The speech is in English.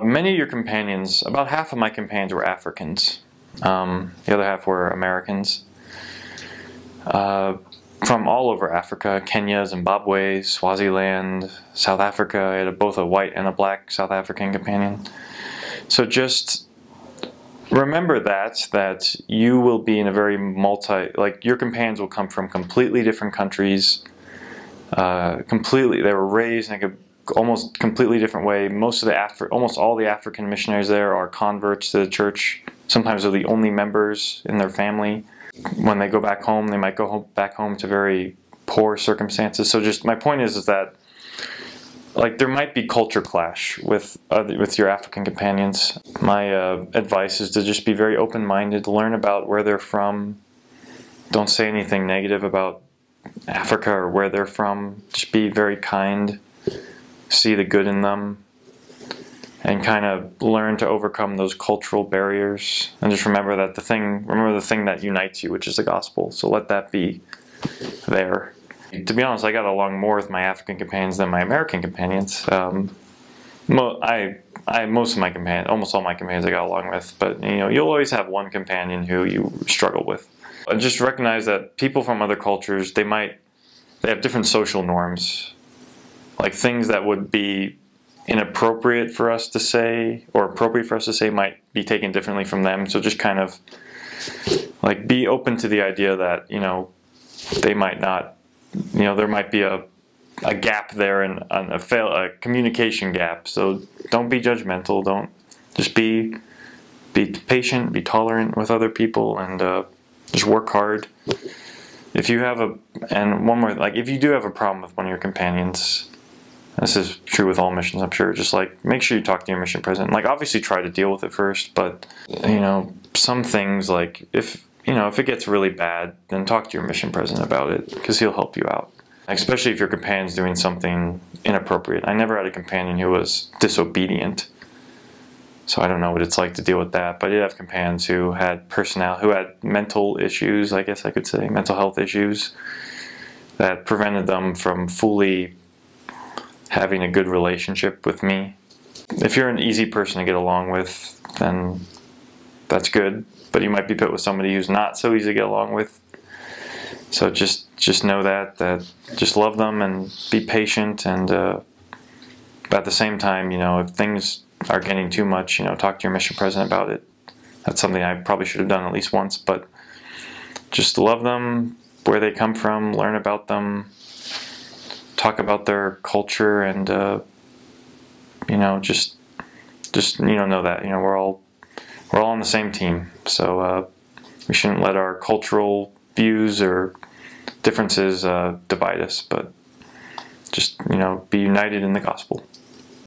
Many of your companions, about half of my companions were Africans. The other half were Americans. From all over Africa, Kenya, Zimbabwe, Swaziland, South Africa. I had both a white and a black South African companion. So just remember that you will be in a very your companions will come from completely different countries. They were raised in almost completely different way. Almost all the African missionaries there are converts to the church. Sometimes they're the only members in their family. When they go back home, they might go back home to very poor circumstances. So just my point is that there might be culture clash with your African companions. My advice is to just be very open-minded, learn about where they're from. Don't say anything negative about Africa or where they're from. Just be very kind, see the good in them, and kind of learn to overcome those cultural barriers. And just remember the thing that unites you, which is the gospel. So let that be there. To be honest, I got along more with my African companions than my American companions. Almost all my companions I got along with, but you'll always have one companion who you struggle with. Just recognize that people from other cultures, they have different social norms, like things that would be inappropriate for us to say or appropriate for us to say might be taken differently from them. So just kind of be open to the idea that they might not, there might be a gap there and a communication gap. So don't be judgmental. Don't just be patient, be tolerant with other people, and just work hard. If you have if you do have a problem with one of your companions, this is true with all missions, I'm sure, just make sure you talk to your mission president. Obviously try to deal with it first, but some things, if it gets really bad, then talk to your mission president about it, because he'll help you out. Especially if your companion's doing something inappropriate. I never had a companion who was disobedient, so I don't know what it's like to deal with that. But I did have companions who had mental issues, I guess I could say, mental health issues, that prevented them from fully having a good relationship with me. If you're an easy person to get along with, then that's good. But you might be put with somebody who's not so easy to get along with. So just know that just love them and be patient, and at the same time, if things are getting too much, talk to your mission president about it. That's something I probably should have done at least once, but just love them, where they come from, learn about them, talk about their culture, and just know that we're all on the same team. So we shouldn't let our cultural views or differences divide us, but just be united in the gospel.